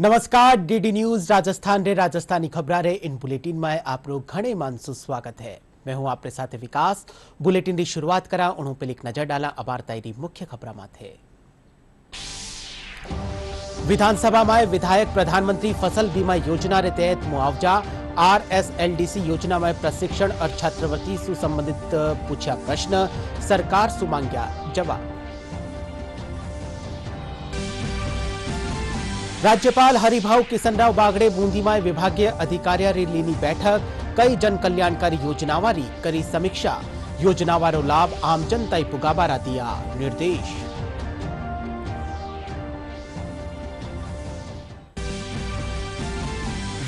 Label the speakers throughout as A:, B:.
A: नमस्कार DD news Rajasthan रे राजस्थानी खबरा रे इन बुलेटिन में आप लोग घणे मानसु स्वागत है। मैं हूं आपरे साथ विकास। बुलेटिन की शुरुआत करा उन्हों पे एक नजर डाला अबारताई मुख्य खबरा माथे। विधानसभा में विधायक प्रधानमंत्री फसल बीमा योजना रे तहत मुआवजा RSLDC योजना में प्रशिक्षण और छात्रवृत्ति से संबंधित पूछा प्रश्न, सरकार सु मांग्या जवाब। राज्यपाल हरिभाऊ किशनराव बागड़े बूंदी में विभागीय अधिकारियों री लीनी बैठक, कई जन कल्याणकारी योजनाओं री करी समीक्षा, योजनाओं रो लाभ आम जनता पुगाबारा दिया निर्देश।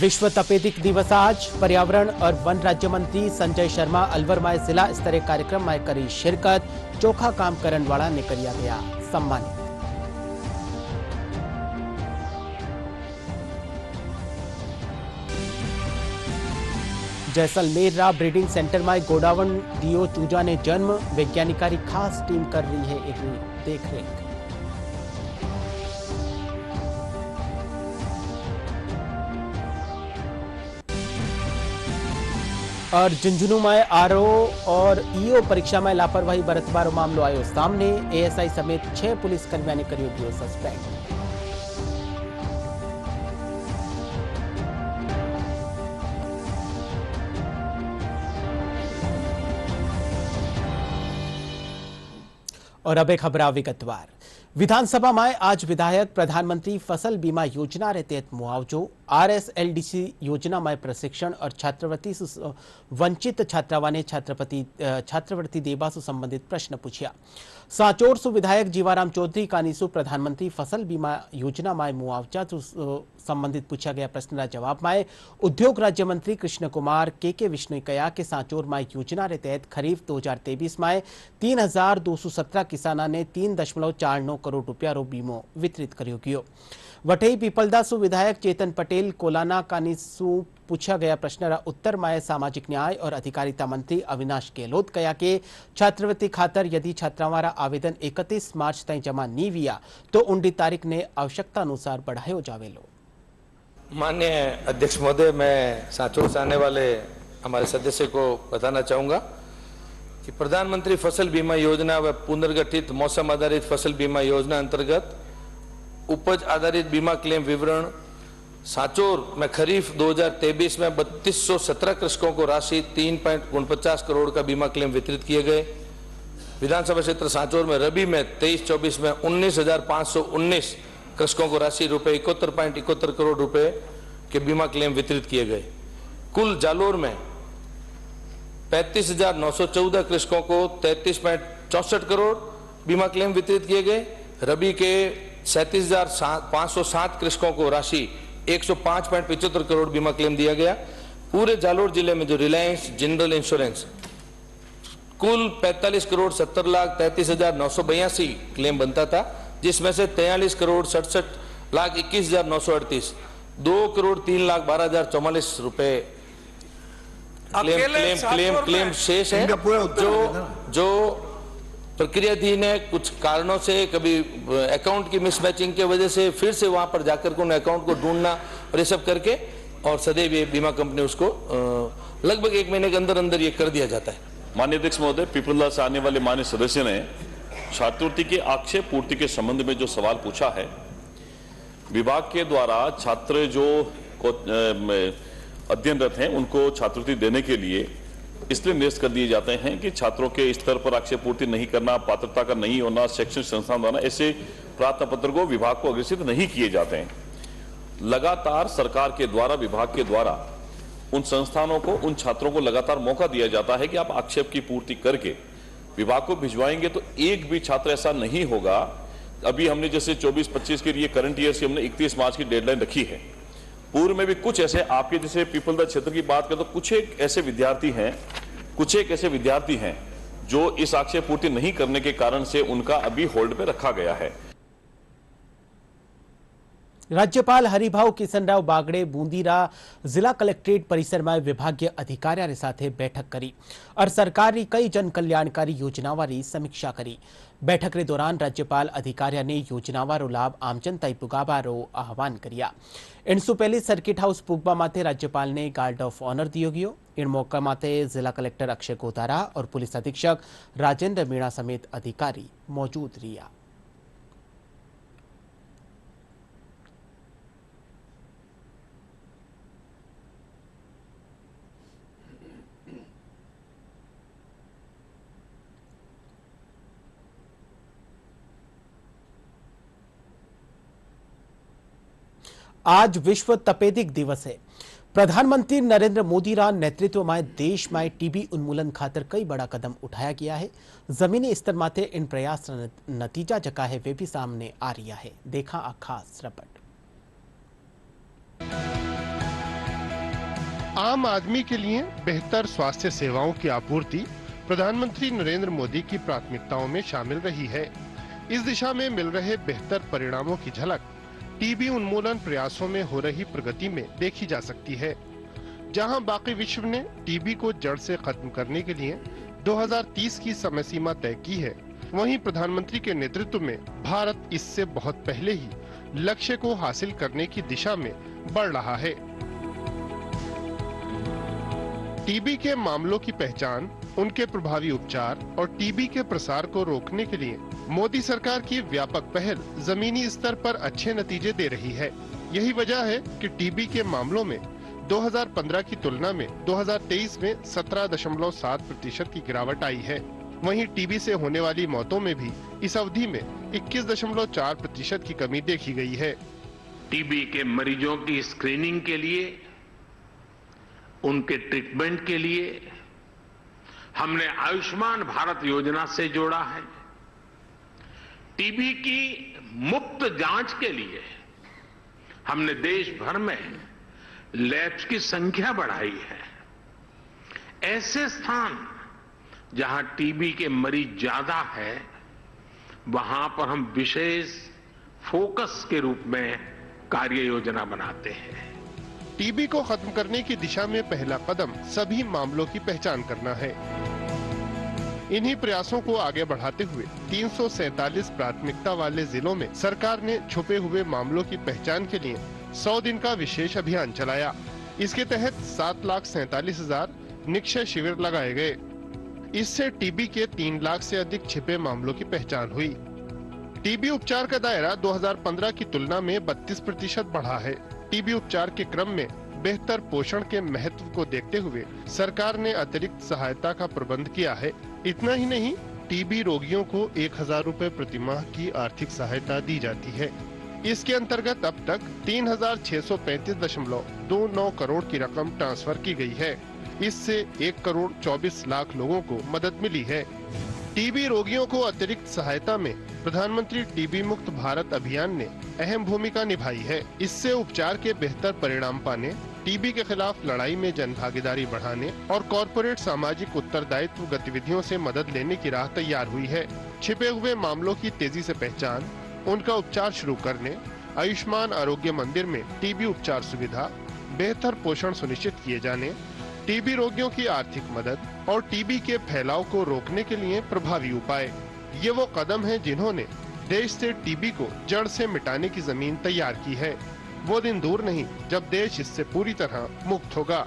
A: विश्व तपेदिक दिवस आज, पर्यावरण और वन राज्य मंत्री संजय शर्मा अलवर में जिला स्तरीय कार्यक्रम में करी शिरकत, चोखा काम करने वाला ने करिया गया सम्मानित। जैसलमेर ब्रीडिंग सेंटर में गोडावन डीओ चूजा ने जन्म, वैज्ञानिकारी खास टीम कर रही है एक देखरेख। और झुंझुनू में आरओ और ईओ परीक्षा में लापरवाही बरतवारो मामलो आयो सामने, एएसआई समेत 6 पुलिसकर्मियों ने करियो गयो सस्पेंड। और अब एक खबर विगतवार। विधानसभा में आज विधायक प्रधानमंत्री फसल बीमा योजना रे तहत मुआवजो, RSLDC योजना में प्रशिक्षण और छात्रवृत्ति से वंचित छात्राओं ने छात्रवृत्ति देवा से संबंधित प्रश्न पूछा। सांचौर सु विधायक जीवाराम चौधरी कानीसु प्रधानमंत्री फसल बीमा योजना में मुआवजा संबंधित पूछा गया प्रश्न का जवाब में उद्योग राज्य मंत्री कृष्ण कुमार के विष्णु कहा कि सांचौर में योजना के तहत खरीफ 2023 में 3217 किसानों ने 3.49 करोड़ रुपया रो बीमो वितरित करियो गयो। वठई पीपलदा सु विधायक चेतन पटेल कोलाना कानीसु पूछा गया प्रश्न का उत्तर में सामाजिक न्याय और अधिकारिता मंत्री अविनाश गहलोत कहा कि छात्रवृत्ति खातर यदि छात्रावारा आवेदन 31 मार्च तक जमा नहीं हुआ तो उनकी तारीख ने आवश्यकता अनुसार बढ़ायो जावेलो।
B: माननीय अध्यक्ष महोदय, मैं सांचौर से आने वाले हमारे सदस्य को बताना चाहूंगा कि प्रधानमंत्री फसल बीमा योजना व पुनर्गठित मौसम आधारित फसल बीमा योजना अंतर्गत उपज आधारित बीमा क्लेम विवरण सांचौर में खरीफ 2023 में 3217 कृषकों को राशि 3.49 करोड़ का बीमा क्लेम वितरित किए गए। विधानसभा क्षेत्र सांचौर में रबी में 23-24 में 19,519 कृषकों को राशि रुपए 71.71 करोड़ रुपए के बीमा क्लेम वितरित किए गए। कुल जालोर में 35,914 कृषकों को 33.64 करोड़ बीमा क्लेम वितरित किए गए। रबी के 37,507 कृषकों को राशि 105.75 करोड़ बीमा क्लेम दिया गया। पूरे जालोर जिले में जो रिलायंस जनरल इंश्योरेंस कुल 45 करोड़ 70 लाख 33,982 क्लेम बनता था, जिसमें से 43 करोड़ 67 लाख 21,938, 2 करोड़ 3 लाख 12,044 रुपए क्लेम शेष है। जो प्रक्रियाधीन है, कुछ कारणों से कभी अकाउंट की मिसमैचिंग की वजह से फिर से वहां पर जाकर के उन अकाउंट को ढूंढना और ये सब करके और सदैव ये बीमा कंपनी उसको लगभग 1 महीने के अंदर अंदर ये कर दिया जाता है।
C: माननीय अध्यक्ष महोदय, पीपलदा से आने वाले माननीय सदस्य ने छात्रवृत्ति के आक्षेप पूर्ति के संबंध में जो सवाल पूछा है, विभाग के द्वारा छात्र जो अध्ययनरत हैं उनको छात्रवृत्ति देने के लिए इसलिए निर्देश कर दिए जाते हैं कि छात्रों के स्तर पर आक्षेप पूर्ति नहीं करना, पात्रता का नहीं होना, शैक्षणिक संस्थान द्वारा ऐसे प्रार्थना पत्र को विभाग को अग्रेसित नहीं किए जाते हैं। लगातार सरकार के द्वारा, विभाग के द्वारा उन संस्थानों को, उन छात्रों को लगातार मौका दिया जाता है कि आप आक्षेप की पूर्ति करके विभाग को भिजवाएंगे तो एक भी छात्र ऐसा नहीं होगा। अभी हमने जैसे 24-25 के लिए करंट ईयर से हमने 31 मार्च की डेडलाइन रखी है। पूर्व में भी कुछ ऐसे आपके जैसे पीपलदा क्षेत्र की बात करें तो कुछ एक ऐसे विद्यार्थी हैं जो इस आक्षेप पूर्ति नहीं करने के कारण से उनका अभी होल्ड पे रखा गया है।
A: राज्यपाल हरिभाऊ किशनराव बागड़े बूंदीरा जिला कलेक्ट्रेट परिसर में विभागीय अधिकारियों साथे बैठक करी और सरकारी कई जन कल्याणकारी योजनावारी समीक्षा करी। बैठक के दौरान राज्यपाल अधिकारियों ने योजनावारो लाभ आमजन तई पुगावारो आह्वान किया। इनसु पहले सर्किट हाउस पुगबा माते राज्यपाल ने गार्ड ऑफ ऑनर दियो गयो। इन मौका माते जिला कलेक्टर अक्षय गोतारा और पुलिस अधीक्षक राजेंद्र मीणा समेत अधिकारी मौजूद रिया। आज विश्व तपेदिक दिवस है। प्रधानमंत्री नरेंद्र मोदी रा नेतृत्व में देश में टीबी उन्मूलन खातर कई बड़ा कदम उठाया गया है। जमीनी स्तर माथे इन प्रयास नतीजा जका है वे भी सामने आ रहा है। देखा आ खास रिपोर्ट।
D: आम आदमी के लिए बेहतर स्वास्थ्य सेवाओं की आपूर्ति प्रधानमंत्री नरेंद्र मोदी की प्राथमिकताओं में शामिल रही है। इस दिशा में मिल रहे बेहतर परिणामों की झलक टीबी उन्मूलन प्रयासों में हो रही प्रगति में देखी जा सकती है। जहां बाकी विश्व ने टीबी को जड़ से खत्म करने के लिए 2030 की समय सीमा तय की है, वहीं प्रधानमंत्री के नेतृत्व में भारत इससे बहुत पहले ही लक्ष्य को हासिल करने की दिशा में बढ़ रहा है। टीबी के मामलों की पहचान, उनके प्रभावी उपचार और टीबी के प्रसार को रोकने के लिए मोदी सरकार की व्यापक पहल जमीनी स्तर पर अच्छे नतीजे दे रही है। यही वजह है कि टीबी के मामलों में 2015 की तुलना में 2023 में 17.7% की गिरावट आई है। वहीं टीबी से होने वाली मौतों में भी इस अवधि में 21.4% की कमी देखी गई है।
E: टीबी के मरीजों की स्क्रीनिंग के लिए, उनके ट्रीटमेंट के लिए हमने आयुष्मान भारत योजना से जोड़ा है। टीबी की मुफ्त जांच के लिए हमने देश भर में लैब्स की संख्या बढ़ाई है। ऐसे स्थान जहां टीबी के मरीज ज्यादा है, वहां पर हम विशेष फोकस के रूप में कार्य योजना बनाते हैं।
D: टीबी को खत्म करने की दिशा में पहला कदम सभी मामलों की पहचान करना है। इन्हीं प्रयासों को आगे बढ़ाते हुए 347 प्राथमिकता वाले जिलों में सरकार ने छुपे हुए मामलों की पहचान के लिए 100 दिन का विशेष अभियान चलाया। इसके तहत 7,47,000 निक्षय शिविर लगाए गए। इससे टीबी के 3 लाख से अधिक छिपे मामलों की पहचान हुई। टीबी उपचार का दायरा 2015 की तुलना में 32% बढ़ा है। टीबी उपचार के क्रम में बेहतर पोषण के महत्व को देखते हुए सरकार ने अतिरिक्त सहायता का प्रबंध किया है। इतना ही नहीं, टीबी रोगियों को 1,000 रुपए प्रति माह की आर्थिक सहायता दी जाती है। इसके अंतर्गत अब तक 3,635.29 करोड़ की रकम ट्रांसफर की गई है। इससे 1,24 लाख लोगों को मदद मिली है। टीबी रोगियों को अतिरिक्त सहायता में प्रधानमंत्री टीबी मुक्त भारत अभियान ने अहम भूमिका निभाई है। इससे उपचार के बेहतर परिणाम पाने, टीबी के खिलाफ लड़ाई में जन भागीदारी बढ़ाने और कॉरपोरेट सामाजिक उत्तरदायित्व गतिविधियों से मदद लेने की राह तैयार हुई है। छिपे हुए मामलों की तेजी से पहचान, उनका उपचार शुरू करने, आयुष्मान आरोग्य मंदिर में टीबी उपचार सुविधा, बेहतर पोषण सुनिश्चित किए जाने, टीबी रोगियों की आर्थिक मदद और टीबी के फैलाव को रोकने के लिए प्रभावी उपाय, ये वो कदम हैं जिन्होंने देश से टीबी को जड़ से मिटाने की जमीन तैयार की है। वो दिन दूर नहीं जब देश इससे पूरी तरह मुक्त होगा।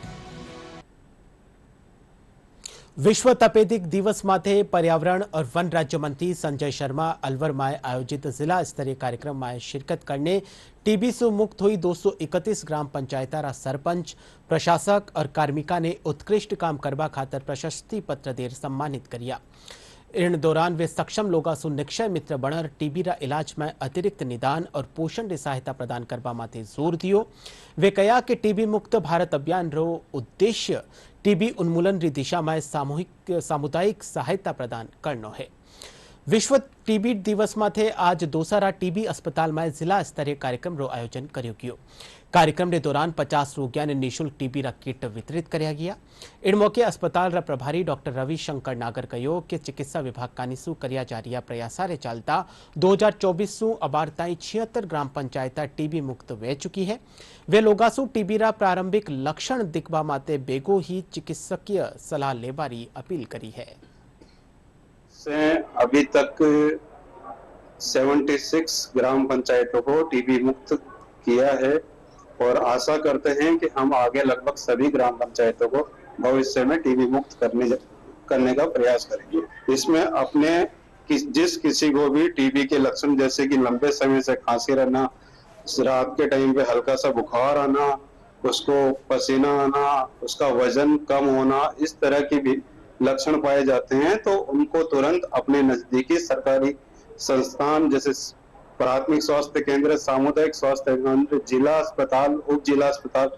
A: विश्व तपेदिक दिवस माथे पर्यावरण और वन राज्य मंत्री संजय शर्मा अलवर में आयोजित जिला स्तरीय कार्यक्रम में शिरकत करने टीबी से मुक्त हुई 231 ग्राम पंचायतारा सरपंच, प्रशासक और कार्मिका ने उत्कृष्ट काम करवा खातर प्रशस्ति पत्र देर सम्मानित किया। इन दौरान वे सक्षम लोगों से निक्षय मित्र बनर टीबी रा इलाज में अतिरिक्त निदान और पोषण री सहायता प्रदान करवा माथे जोर दियो। वे कहा कि टीबी मुक्त भारत अभियान रो उद्देश्य टीबी उन्मूलन री दिशा में सामुदायिक सहायता प्रदान करनो है। विश्व टीबी दिवस माथे आज दोसारा टीबी अस्पताल में जिला स्तरीय कार्यक्रम रो आयोजन कर्यो गयो। कार्यक्रम के दौरान 50 रोगियों ने निःशुल्क टीबी रा किट वितरित कराया गया। इन मौके अस्पताल रा प्रभारी डॉक्टर रविशंकर नागर कहो कि चिकित्सा विभाग कानीसु करिया जा रहा प्रयासा रे चलता 2024 सु अबार ताई 76 ग्राम पंचायत टीबी मुक्त वे चुकी है। वे लोगासु टीबी रा प्रारंभिक लक्षण दिखवा माते बेगो ही चिकित्सकीय सलाह लेवारी अपील करी है।
F: अभी तक 76 ग्राम पंचायतों को टीबी मुक्त किया है और आशा करते हैं कि हम आगे लगभग सभी ग्राम पंचायतों को भविष्य में टीबी मुक्त करने का प्रयास करेंगे। इसमें अपने जिस किसी को भी टीबी के लक्षण जैसे कि लंबे समय से खांसी रहना, रात के टाइम पे हल्का सा बुखार आना, उसको पसीना आना, उसका वजन कम होना, इस तरह की भी लक्षण पाए जाते हैं तो उनको तुरंत अपने नजदीकी सरकारी संस्थान जैसे प्राथमिक स्वास्थ्य केंद्र, सामुदायिक स्वास्थ्य केंद्र, जिला अस्पताल, उप जिला अस्पताल,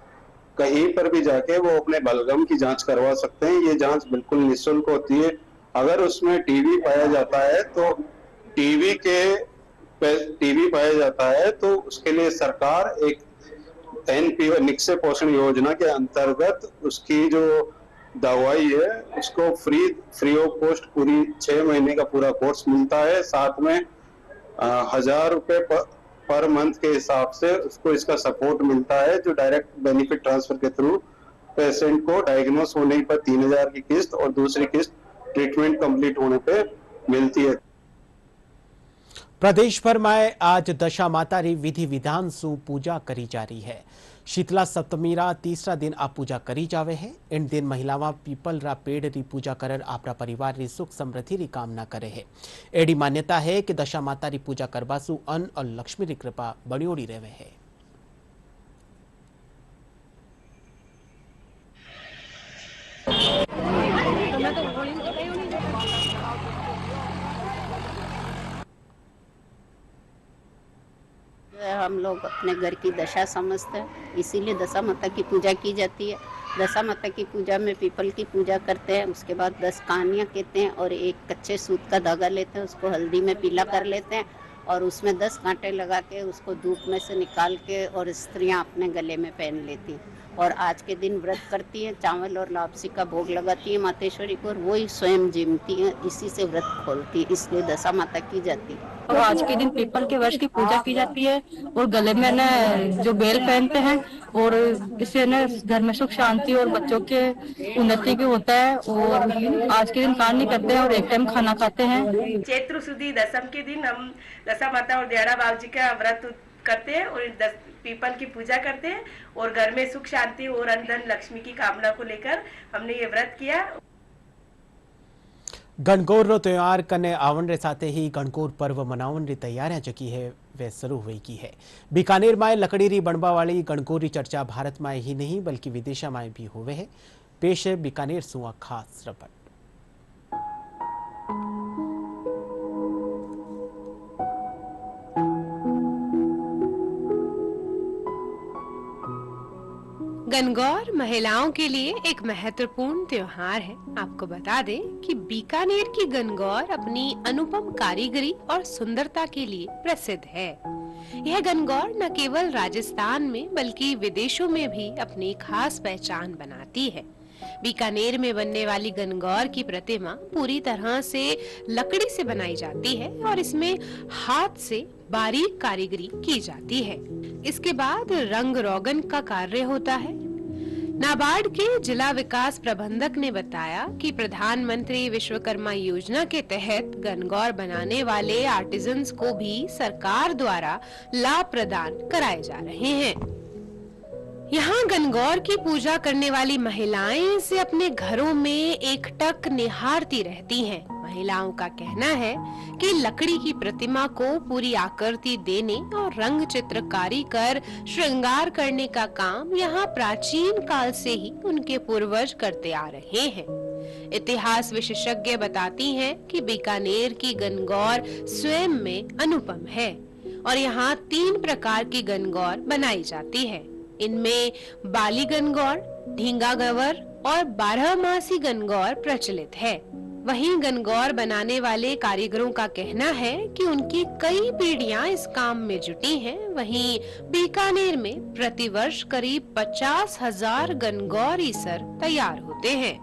F: कहीं पर भी जाके वो अपने बलगम की जांच करवा सकते हैं। ये जांच बिल्कुल निःशुल्क होती है। अगर उसमें टीबी पाया जाता है तो टीबी पाया जाता है तो उसके लिए सरकार एक एनपी निक्षय पोषण योजना के अंतर्गत उसकी जो दवाई है उसको फ्री ऑफ कॉस्ट पूरी 6 महीने का पूरा कोर्स मिलता है। साथ में 1000 रुपए पर मंथ के हिसाब से उसको इसका सपोर्ट मिलता है जो डायरेक्ट बेनिफिट ट्रांसफर के थ्रू पेशेंट को डायग्नोस होने पर 3000 की किस्त और दूसरी किस्त ट्रीटमेंट कंप्लीट होने पे मिलती है।
A: प्रदेश भर में आज दशा माता री विधि विधान सु पूजा करी जा रही है। शीतला सप्तमी रा तीसरा दिन आ पूजा करी जावे है। इन दिन महिलावां पीपल रा पेड़ री पूजा कर आपरा परिवार री सुख समृद्धि री कामना करे है। एडी मान्यता है कि दशा माता री पूजा करवा सु अन्न और लक्ष्मी री कृपा बणियोड़ी रहे है।
G: हम लोग अपने घर की दशा समझते हैं, इसीलिए दशा माता की पूजा की जाती है। दशा माता की पूजा में पीपल की पूजा करते हैं, उसके बाद 10 कहानियाँ कहते हैं और एक कच्चे सूत का धागा लेते हैं, उसको हल्दी में पीला कर लेते हैं और उसमें 10 कांटे लगा के उसको धूप में से निकाल के और स्त्रियां अपने गले में पहन लेती हैं और आज के दिन व्रत करती हैं, चावल और लापसी का भोग लगाती है मातेश्वरी को और वही स्वयं जिमती हैं, इसी से व्रत खोलती है, इसलिए दशा माता की जाती है।
H: और आज के दिन पीपल के वृक्ष की पूजा की जाती है और गले में न जो बेल पहनते हैं और इससे न घर में सुख शांति और बच्चों के उन्नति के होता है। और आज के दिन काम नहीं करते हैं और एक टाइम खाना खाते हैं।
I: चैत्र सुदी दशम के दिन हम दशा माता और दयाड़ा बाबू जी का व्रत करते हैं और पीपल की पूजा करते हैं और घर में सुख शांति और अन्न धन लक्ष्मी की कामना को लेकर हमने ये व्रत किया।
A: गणगौर रो त्योहार कने आवण रे साथे ही गणगौर पर्व मनावन री तैयारियां जकी है वे शुरू हुई की है। बीकानेर में लकड़ी री बनवा वाली गणगौर री चर्चा भारत में ही नहीं बल्कि विदेशा में भी होवे है। पेश है बीकानेर सुआ खास रिपोर्ट।
J: गणगौर महिलाओं के लिए एक महत्वपूर्ण त्योहार है। आपको बता दें कि बीकानेर की गणगौर अपनी अनुपम कारीगरी और सुंदरता के लिए प्रसिद्ध है। यह गणगौर न केवल राजस्थान में बल्कि विदेशों में भी अपनी खास पहचान बनाती है। बीकानेर में बनने वाली गणगौर की प्रतिमा पूरी तरह से लकड़ी से बनाई जाती है और इसमें हाथ से बारीक कारीगरी की जाती है। इसके बाद रंग रोगन का कार्य होता है। नाबार्ड के जिला विकास प्रबंधक ने बताया कि प्रधानमंत्री विश्वकर्मा योजना के तहत गणगौर बनाने वाले आर्टिजन्स को भी सरकार द्वारा लाभ प्रदान कराए जा रहे हैं। यहाँ गणगौर की पूजा करने वाली महिलाएं इसे अपने घरों में एकटक निहारती रहती हैं। महिलाओं का कहना है कि लकड़ी की प्रतिमा को पूरी आकृति देने और रंग चित्रकारी कर श्रृंगार करने का काम यहाँ प्राचीन काल से ही उनके पूर्वज करते आ रहे हैं। इतिहास विशेषज्ञ बताती हैं कि बीकानेर की गणगौर स्वयं में अनुपम है और यहाँ 3 प्रकार की गणगौर बनाई जाती है। इनमें बाली गणगौर, ढींगा गंवर और 12 मासी गणगौर प्रचलित है। वहीं गनगौर बनाने वाले कारीगरों का कहना है कि उनकी कई पीढ़ियां इस काम में जुटी हैं। वहीं बीकानेर में प्रतिवर्ष करीब 50,000 गनगौर ईसर तैयार होते हैं।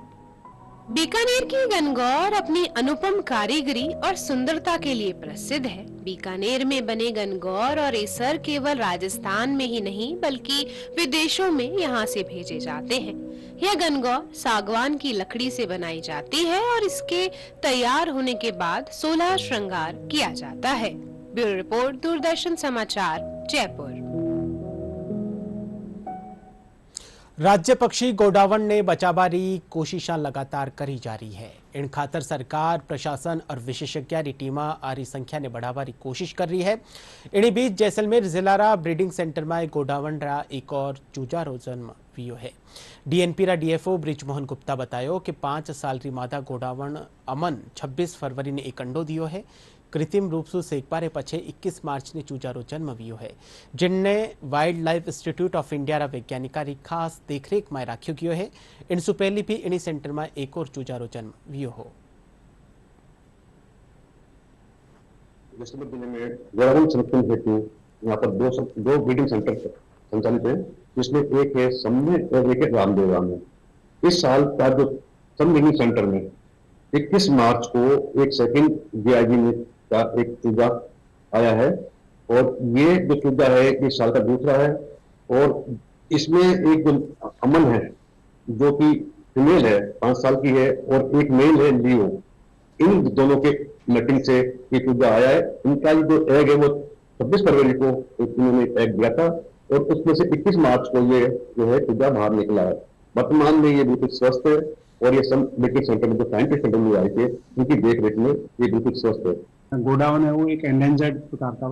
J: बीकानेर की गनगौर अपनी अनुपम कारीगरी और सुंदरता के लिए प्रसिद्ध है। बीकानेर में बने गनगौर और ईसर केवल राजस्थान में ही नहीं बल्कि विदेशों में यहाँ से भेजे जाते हैं। यह गनगौर सागवान की लकड़ी से बनाई जाती है और इसके तैयार होने के बाद 16 श्रृंगार किया जाता है। ब्यूरो रिपोर्ट, दूरदर्शन समाचार, जयपुर।
A: राज्य पक्षी गोडावण ने बचावरी कोशिशां लगातार करी जा रही है। इन खातर सरकार, प्रशासन और विशेषज्ञ री टीमा आरी संख्या ने बढ़ावारी कोशिश कर रही है। इन्हीं बीच जैसलमेर जिला ब्रीडिंग सेंटर में गोडावण रा एक और चूजा रो जन्म हुयो है। डीएनपी रा डीएफओ ब्रिजमोहन गुप्ता बतायो कि 5 साल री मादा गोडावण अमन 26 फरवरी ने एक अंडो दियो है। कृत्रिम रूप से सेकबारे पछे 21 मार्च ने चूजारो जन्म हुयो है, जिनने wild life institute of India रा वैज्ञानिकारी खास देखरेख में राख्यो गयो है। इनसु पहले भी इन्हीं सेंटर में एक और चूजारो जन्म हुयो हो।
K: जैसलमेर जिले में गोडावण संरक्षण हेतु यहाँ पर दो ब्रीडिंग सेंटर संचालित है, जिसमें एक है सम्मे और एक है रामदेवरा में। इस साल का जो सम्मेलन सेंटर में 21 मार्च को एक सेकंड जीआईजी में का एक चूजा आया है और ये जो चूजा है इस साल का दूसरा है और इसमें एक जो अमन है जो कि फीमेल है 5 साल की है और एक मेल है लियो। इन दोनों के मैटिंग से ये चूजा आया है। इनका जो एग है वो 26 फरवरी को इन्होंने एग दिया था और उसमें से 21 मार्च को ये जो है चूजा बाहर निकला है। वर्तमान में ये बिल्कुल स्वस्थ है और ये सब ब्रीडिंग सेंटर में जो साइंटिस्ट इंटरव्यू आए थे उनकी देख रेख में ये बिल्कुल स्वस्थ है।
L: गोडावण है वो एक एंडेंजर्ड प्रकार का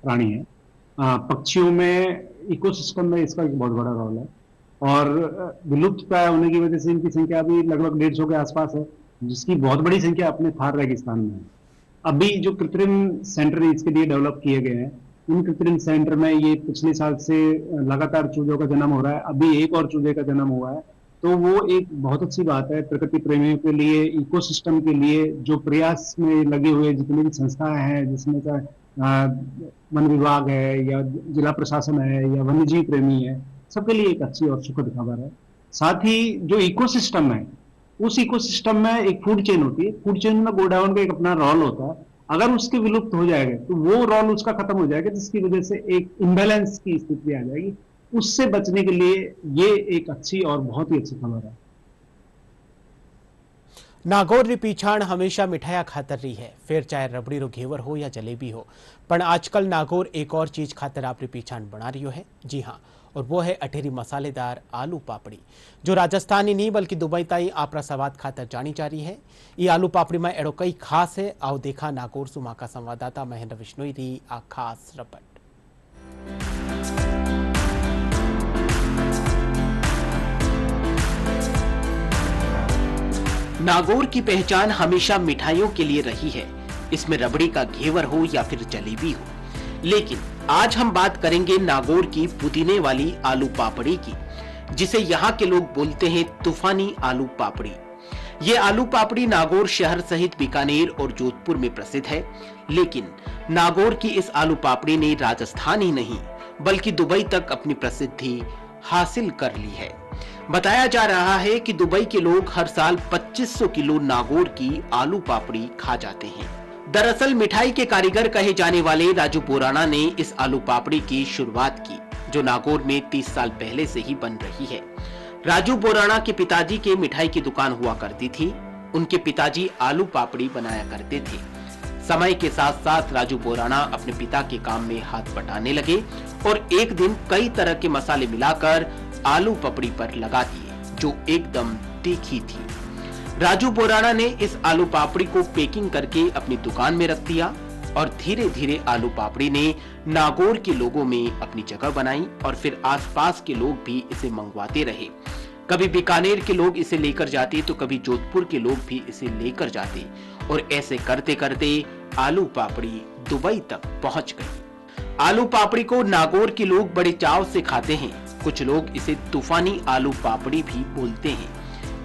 L: प्राणी है। पक्षियों में इकोसिस्टम में इसका एक बहुत बड़ा रोल है और विलुप्त प्राय होने की वजह से इनकी संख्या अभी लगभग 150 के आसपास है, जिसकी बहुत बड़ी संख्या अपने थार रेगिस्तान में है। अभी जो कृत्रिम सेंटर इसके लिए डेवलप किए गए हैं, इन कृत्रिम सेंटर में ये पिछले साल से लगातार चूजों का जन्म हो रहा है। अभी एक और चूजे का जन्म हुआ है, तो वो एक बहुत अच्छी बात है प्रकृति प्रेमियों के लिए, इकोसिस्टम के लिए। जो प्रयास में लगे हुए जितनी भी संस्थाएं हैं, जिसमें का वन विभाग है या जिला प्रशासन है या वन्यजीव प्रेमी है, सबके लिए एक अच्छी और सुखद खबर है। साथ ही जो इकोसिस्टम है, उस इकोसिस्टम में एक फूड चेन होती है। फूड चेन में गोडावण का एक अपना रोल होता है। अगर उसके विलुप्त हो जाएगा तो वो रोल उसका खत्म हो जाएगा, जिसकी वजह से एक इम्बैलेंस की स्थिति आ जाएगी। उससे बचने के लिए ये एक अच्छी और बहुत ही अच्छी खबर है।
A: नागौर री पीछाण हमेशा मिठाया खातर रही है, फिर चाहे रबड़ी रो घेवर हो या जलेबी हो। पर आजकल नागौर एक और चीज खातर आपरी पीछाण बना रही है। जी हाँ, और वो है अठेरी मसालेदार आलू पापड़ी, जो राजस्थान ही नहीं बल्कि दुबई ताई आपरा सवाद खातर जानी जा रही है। ये आलू पापड़ी में एड़ो कई खास है। आओ देखा नागौर सुमा का संवाददाता महेंद्र विश्नोई री आ खास रपट। नागौर की पहचान हमेशा मिठाइयों के लिए रही है, इसमें रबड़ी का घेवर हो या फिर जलेबी हो। लेकिन आज हम बात करेंगे नागौर की पुदीने वाली आलू पापड़ी की, जिसे यहाँ के लोग बोलते हैं तूफानी आलू पापड़ी। ये आलू पापड़ी नागौर शहर सहित बीकानेर और जोधपुर में प्रसिद्ध है। लेकिन नागौर की इस आलू पापड़ी ने राजस्थान ही नहीं बल्कि दुबई तक अपनी प्रसिद्धि हासिल कर ली है। बताया जा रहा है कि दुबई के लोग हर साल 2500 किलो नागौर की आलू पापड़ी खा जाते हैं। दरअसल मिठाई के कारीगर कहे जाने वाले राजू बोराना ने इस आलू पापड़ी की शुरुआत की, जो नागौर में 30 साल पहले से ही बन रही है। राजू बोराना के पिताजी के मिठाई की दुकान हुआ करती थी। उनके पिताजी आलू पापड़ी बनाया करते थे। समय के साथ साथ राजू बोराना अपने पिता के काम में हाथ बटाने लगे और एक दिन कई तरह के मसाले मिलाकर आलू पापड़ी पर लगा दिए, जो एकदम तीखी थी। राजू बोराना ने इस आलू पापड़ी को पैकिंग करके अपनी दुकान में रख दिया और धीरे धीरे आलू पापड़ी ने नागौर के लोगों में अपनी जगह बनाई और फिर आसपास के लोग भी इसे मंगवाते रहे। कभी बीकानेर के लोग इसे लेकर जाते तो कभी जोधपुर के लोग भी इसे लेकर जाते और ऐसे करते करते आलू पापड़ी दुबई तक पहुंच गई। आलू पापड़ी को नागौर के लोग बड़े चाव से खाते हैं। कुछ लोग इसे तूफानी आलू पापड़ी भी बोलते हैं।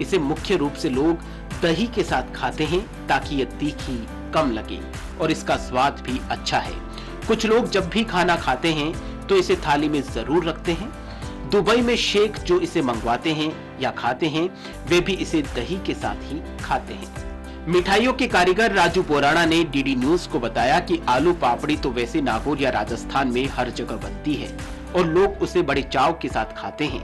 A: इसे मुख्य रूप से लोग दही के साथ खाते हैं ताकि ये तीखी कम लगे और इसका स्वाद भी अच्छा है। कुछ लोग जब भी खाना खाते हैं तो इसे थाली में जरूर रखते हैं। दुबई में शेख जो इसे मंगवाते हैं या खाते हैं वे भी इसे दही के साथ ही खाते हैं। मिठाइयों के कारीगर राजू बोराणा ने डीडी न्यूज को बताया कि आलू पापड़ी तो वैसे नागौर या राजस्थान में हर जगह बनती है और लोग उसे बड़े चाव के साथ खाते हैं,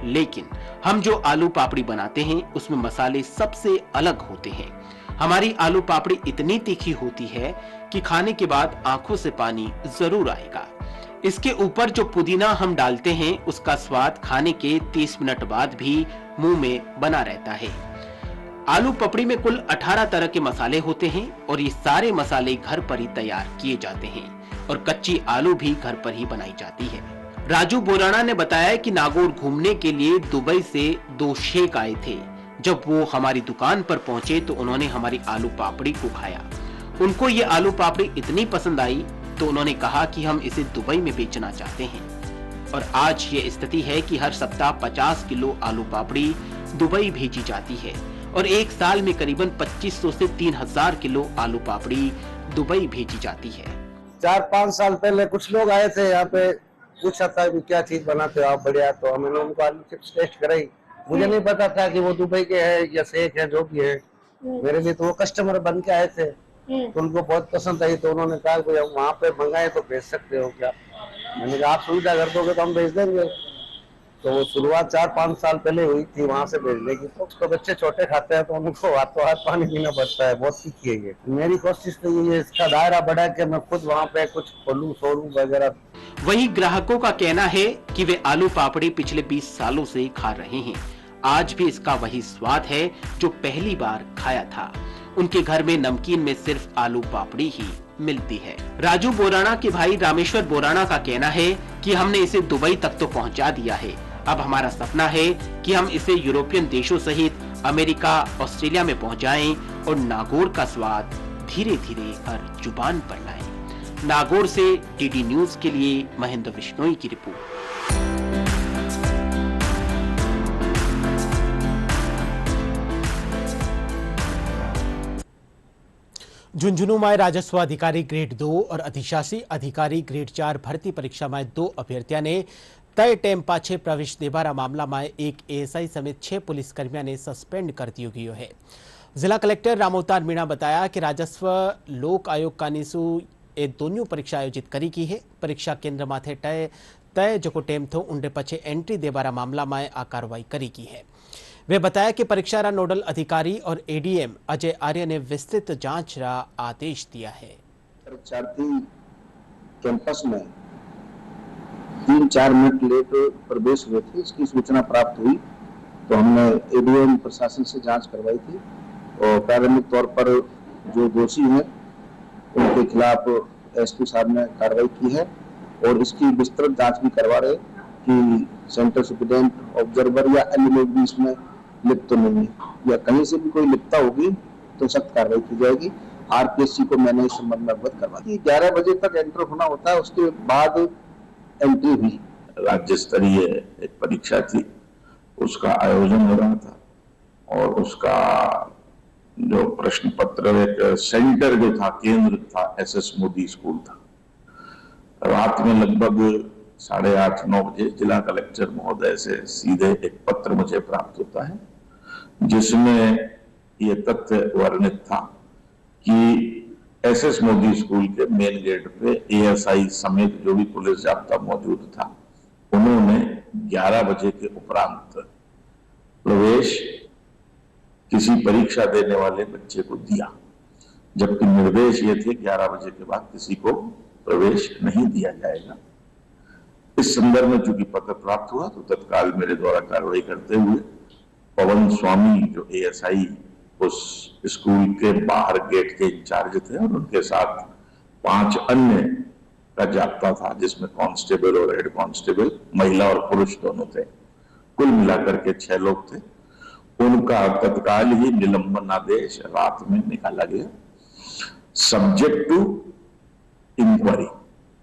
A: लेकिन हम जो आलू पापड़ी बनाते हैं उसमें मसाले सबसे अलग होते हैं। हमारी आलू पापड़ी इतनी तीखी होती है कि खाने के बाद आंखों से पानी जरूर आएगा। इसके ऊपर जो पुदीना हम डालते हैं उसका स्वाद खाने के 30 मिनट बाद भी मुंह में बना रहता है। आलू पपड़ी में कुल 18 तरह के मसाले होते हैं और ये सारे मसाले घर पर ही तैयार किए जाते हैं और कच्ची आलू भी घर पर ही बनाई जाती है। राजू बोराणा ने बताया कि नागौर घूमने के लिए दुबई से 2 शेख आए थे। जब वो हमारी दुकान पर पहुंचे तो उन्होंने हमारी आलू पापड़ी को खाया। उनको ये आलू पापड़ी इतनी पसंद आई तो उन्होंने कहा कि हम इसे दुबई में बेचना चाहते हैं और आज ये स्थिति है कि हर सप्ताह 50 किलो आलू पापड़ी दुबई भेजी जाती है और एक साल में करीबन 2500 से 3000 किलो आलू पापड़ी दुबई भेजी जाती है।
M: 4-5 साल पहले कुछ लोग आए थे यहाँ पे, पूछा था कि क्या चीज बनाते हो आप बढ़िया, तो मैंने उनको आलू चिप्स टेस्ट कराई। मुझे नहीं पता था कि वो दुबई के हैं या शेख है जो भी है। मेरे लिए तो वो कस्टमर बन के आए थे तो उनको बहुत पसंद आई, तो उन्होंने कहा कि वहाँ पे मंगाए तो भेज सकते हो क्या। मैंने कहा आप सुविधा कर दोगे तो हम भेज देंगे। तो वो शुरुआत 4-5 साल पहले हुई थी वहाँ से भेजने की। तो बच्चे छोटे खाते हैं तो उनको हाथों हाथ पानी पीना पड़ता है, बहुत तीखी है ये। मेरी कोशिश तो ये है इसका दायरा बढ़ा के मैं खुद वहाँ पे कुछ खोलूं, शोरूम वगैरह।
A: वहीं ग्राहकों का कहना है कि वे आलू पापड़ी पिछले 20 सालों से खा रहे हैं। आज भी इसका वही स्वाद है जो पहली बार खाया था। उनके घर में नमकीन में सिर्फ आलू पापड़ी ही मिलती है। राजू बोराणा के भाई रामेश्वर बोराणा का कहना है कि हमने इसे दुबई तक तो पहुंचा दिया है। अब हमारा सपना है कि हम इसे यूरोपियन देशों सहित अमेरिका, ऑस्ट्रेलिया में पहुंचाएं और नागौर का स्वाद धीरे धीरे हर जुबान पर लाएं। नागौर से डीडी न्यूज के लिए महेंद्र बिश्नोई की रिपोर्ट। झुंझुनू में राजस्व अधिकारी ग्रेड 2 और अधिशासी अधिकारी ग्रेड 4 भर्ती परीक्षा में 2 अभ्यर्थियों ने तय टाइम पाछे प्रवेश देवारा मामला में एक एएसआई समेत 6 पुलिसकर्मियों ने सस्पेंड कर दियो गयो है। जिला कलेक्टर रामअवतार मीणा बताया कि राजस्व लोक आयोग कानीसु ए दोनों परीक्षा आयोजित करी की है। परीक्षा केंद्र माथे तय जो टाइम थो उनके पछे एंट्री देवारा मामला में आ कार्रवाई करी की है। वे बताया कि परीक्षा रा नोडल अधिकारी और एडीएम अजय आर्य ने विस्तृत जांच रा आदेश दिया है।
M: परीक्षार्थी कैंपस में 3-4 मिनट लेट प्रवेश हुए थे, इसकी सूचना प्राप्त हुई तो हमने एडीएम प्रशासन से जांच करवाई थी और प्रारंभिक तौर पर जो दोषी हैं उनके खिलाफ एसपी साहब ने कार्रवाई की है और इसकी विस्तृत जांच भी करवा रहे कि सेंटर सुप्रीडेंट, ऑब्जर्वर या अन्य लोग भी इसमें लिप्त तो नहीं है या कहीं से भी कोई लिप्तता होगी तो सख्त कार्रवाई की जाएगी। आरपीएससी को मैंने इस संबंध में अवगत करवा दी। 11 बजे तक एंटर होना होता है, उसके बाद एंट्री हुई।
N: राज्य स्तरीय एक परीक्षा थी, उसका आयोजन हो रहा था और उसका जो प्रश्न पत्र एक सेंटर जो था, केंद्र था, एसएस मोदी स्कूल था। रात में लगभग 8:30-9 बजे जिला कलेक्टर महोदय से सीधे एक पत्र मुझे प्राप्त होता है जिसमें ये तथ्य वर्णित था कि एसएस मोदी स्कूल के मेन गेट पे एएसआई समेत जो भी पुलिस जाब्ता मौजूद था उन्होंने 11 बजे के उपरांत प्रवेश किसी परीक्षा देने वाले बच्चे को दिया, जबकि निर्देश ये थे 11 बजे के बाद किसी को प्रवेश नहीं दिया जाएगा। इस संदर्भ में चूंकि पत्र प्राप्त हुआ तो तत्काल मेरे द्वारा कार्रवाई करते हुए पवन स्वामी जो एएसआई उस स्कूल के बाहर गेट के इंचार्ज थे और उनके साथ 5 अन्य का जाब्ता था जिसमें कांस्टेबल और हेड कांस्टेबल, महिला और पुरुष दोनों थे, कुल मिलाकर के 6 लोग थे। उनका तत्काल ही निलंबन आदेश रात में निकाला गया सब्जेक्ट टू इंक्वायरी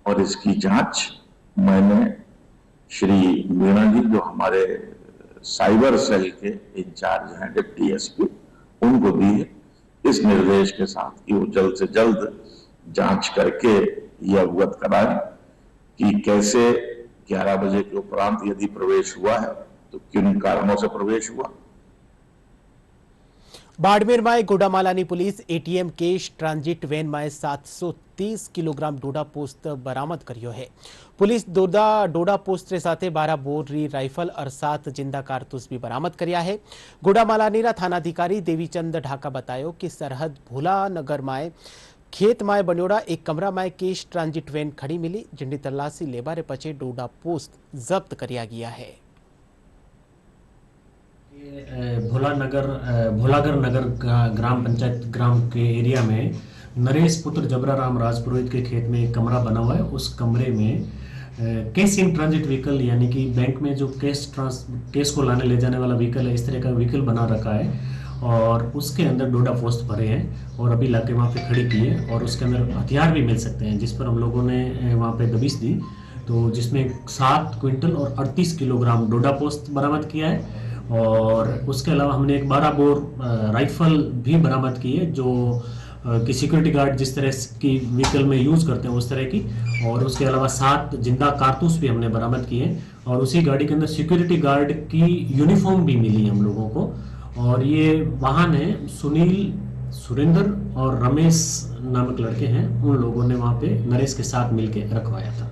N: और इसकी जांच मैंने श्री मीणा जी जो हमारे साइबर सेल के इंचार्ज हैं डिप्टी एसपी उनको दी है, इस निर्देश के साथ कि वो जल्द से जल्द जांच करके ये अवगत कराएं कि कैसे 11 बजे के उपरांत यदि प्रवेश हुआ है तो किन कारणों से प्रवेश हुआ।
A: बाड़मेर में Gudamalani police ATM cash transit van में 730 किलोग्राम डोडा पोस्त बरामद कर्यो है। पुलिस डोडा पोस्त साथे 12 बोरी राइफल और 7 जिंदा कारतूस भी बरामद कर्या है। गुडामालानी थानाधिकारी देवीचंद ढाका बतायो कि सरहद भूला नगर में खेत में बन्योड़ा एक कमरा में केश ट्रांजिट वेन खड़ी मिली, जिनकी तलाशी लेबारे पछे डोडा पोस्त जब्त कर्या गया है।
O: भोलागर नगर ग्राम पंचायत ग्राम के एरिया में नरेश पुत्र जबराराम राजपुरोहित के खेत में एक कमरा बना हुआ है। उस कमरे में कैश इन ट्रांजिट व्हीकल यानी कि बैंक में जो कैश को लाने ले जाने वाला व्हीकल है, इस तरह का व्हीकल बना रखा है और उसके अंदर डोडा पोस्त भरे हैं और अभी लाके वहाँ पे खड़ी की है और उसके अंदर हथियार भी मिल सकते हैं, जिस पर हम लोगों ने वहाँ पे दबिश दी, तो जिसमें 7 क्विंटल और 38 किलोग्राम डोडा पोस्त बरामद किया है। और उसके अलावा हमने एक 12 बोर राइफल भी बरामद की है, जो कि सिक्योरिटी गार्ड जिस तरह की व्हीकल में यूज़ करते हैं उस तरह की, और उसके अलावा 7 जिंदा कारतूस भी हमने बरामद किए और उसी गाड़ी के अंदर सिक्योरिटी गार्ड की यूनिफॉर्म भी मिली हम लोगों को। और ये वाहन है सुनील, सुरेंद्र और रमेश नामक लड़के हैं, उन लोगों ने वहाँ पे नरेश के साथ मिलकर रखवाया था।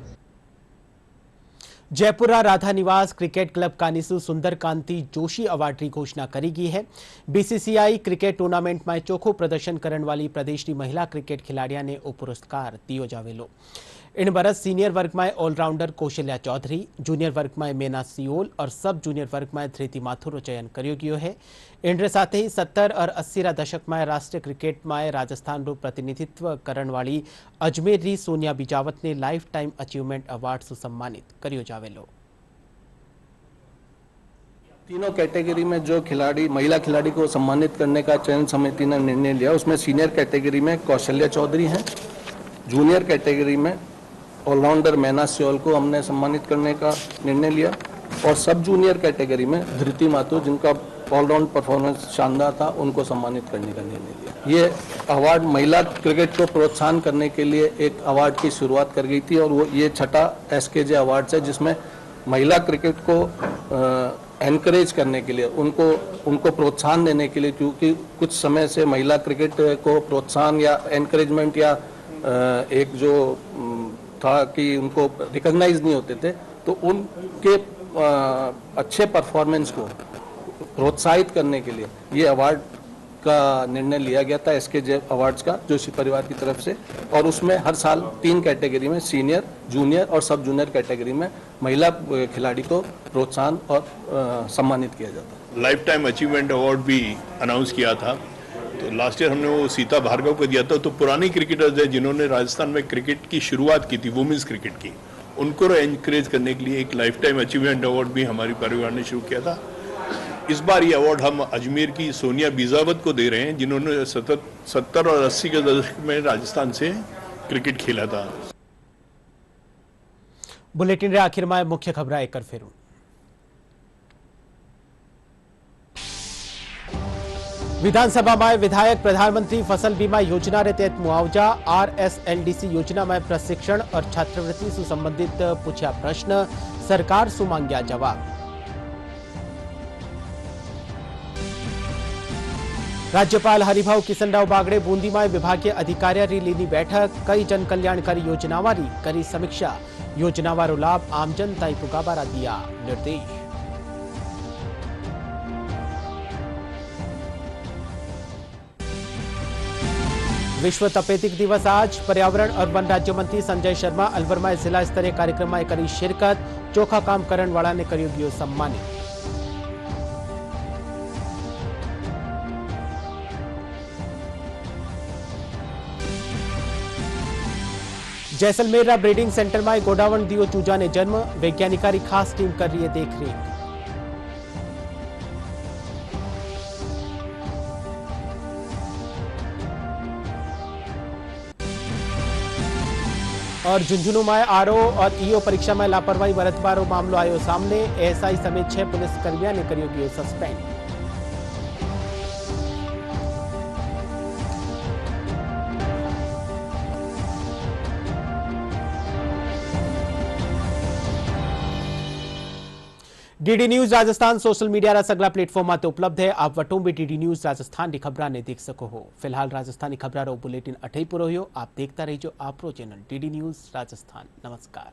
A: जयपुरा राधा निवास क्रिकेट क्लब कानिसु सुंदर कांति जोशी अवार्ड की घोषणा करी गई है। बीसीसीआई क्रिकेट टूर्नामेंट में चोखो प्रदर्शन करने वाली प्रदेश की महिला क्रिकेट खिलाड़िया ने पुरस्कार दियो जावेलो। इन बरस सीनियर वर्ग में ऑलराउंडर कौशल्या चौधरी, जूनियर वर्ग में मेना सियोल और सब जूनियर वर्ग में धृति माथुर चयन कर्यो गयो है। इनके साथ ही 70 और 80 दशक में राष्ट्रीय क्रिकेट में राजस्थान रो प्रतिनिधित्व करने वाली अजमेर री सोनिया बिजावत ने लाइफ टाइम अचीवमेंट अवार्ड से सम्मानित कर्यो जावेलो।
P: तीनों कैटेगरी में जो खिलाड़ी महिला खिलाड़ी को सम्मानित करने का चयन समिति ने निर्णय लिया, उसमें सीनियर कैटेगरी में कौशल्या चौधरी हैं, जूनियर कैटेगरी में ऑलराउंडर मैना सियोल को हमने सम्मानित करने का निर्णय लिया और सब जूनियर कैटेगरी में धृति माथुर, जिनका ऑलराउंड परफॉर्मेंस शानदार था, उनको सम्मानित करने का निर्णय लिया। ये अवार्ड महिला क्रिकेट को प्रोत्साहन करने के लिए एक अवार्ड की शुरुआत कर गई थी और वो ये 6ठा SKJ अवार्ड है, जिसमें महिला क्रिकेट को एनकरेज करने के लिए, उनको प्रोत्साहन देने के लिए, क्योंकि कुछ समय से महिला क्रिकेट को प्रोत्साहन या एनकरेजमेंट या एक जो था कि उनको रिकॉग्नाइज नहीं होते थे, तो उनके अच्छे परफॉर्मेंस को प्रोत्साहित करने के लिए ये अवार्ड का निर्णय लिया गया था, SKJ अवार्ड्स का, जोशी परिवार की तरफ से। और उसमें हर साल 3 कैटेगरी में सीनियर, जूनियर और सब जूनियर कैटेगरी में महिला खिलाड़ी को प्रोत्साहन और सम्मानित किया जाता है।
Q: लाइफ टाइम अचीवमेंट अवार्ड भी अनाउंस किया था, तो लास्ट ईयर हमने वो सीता भार्गव को दिया था। तो पुरानी क्रिकेटर्स है जिन्होंने राजस्थान में क्रिकेट की शुरुआत की थी, वुमेन्स क्रिकेट की, उनको एनकरेज करने के लिए एक लाइफ टाइम अचीवमेंट अवार्ड भी हमारी परिवार ने शुरू किया था। इस बार ये अवार्ड हम अजमेर की सोनिया बिजावत को दे रहे हैं, जिन्होंने 70 और 80 के दशक में राजस्थान से क्रिकेट खेला था।
A: बुलेटिन रे आखिर में मुख्य खबर एक कर फेरू। विधानसभा में विधायक प्रधानमंत्री फसल बीमा योजना रे तहत मुआवजा, RSLDC योजना में प्रशिक्षण और छात्रवृत्ति से संबंधित पूछा प्रश्न, सरकार से मांग्या जवाब। राज्यपाल हरिभाऊ किशनराव बागड़े बूंदी में विभागीय अधिकारियों री लीनी बैठक, कई जन कल्याणकारी योजनाओं री करी समीक्षा, योजनाओं रो लाभ आमजन ताई पुगाबारा दिया निर्देश। विश्व तपेदिक दिवस आज, पर्यावरण और वन राज्य मंत्री संजय शर्मा अलवर में जिला स्तरीय कार्यक्रम में करी शिरकत, चोखा काम करण वाला ने कर्यो गयो सम्मानित। जैसलमेर ब्रीडिंग सेंटर में गोडावण दियो चूजा ने जन्म, वैज्ञानिकारी खास टीम कर रही है देखरेख। और झुंझुनू में आरओ और ईओ परीक्षा में लापरवाही बरतवारो मामलो आयो सामने, एएसआई समेत 6 पुलिसकर्मियों ने कर्यो गयो suspend. DD news Rajasthan social મીડિયાના સગલા પ્લેટફોર્મમાં તે ઉપલબ્ધ है। आप वटों भी ડીડી ન્યૂઝ રાજસ્થાન की खबरां ने देख सको हो। फिलहाल राजस्थानी खबरां बुलेटिन अठई पूरो हो। आप देखता रहिजो आपरो चैनल ડીડી ન્યૂઝ રાજસ્થાન। नमस्कार।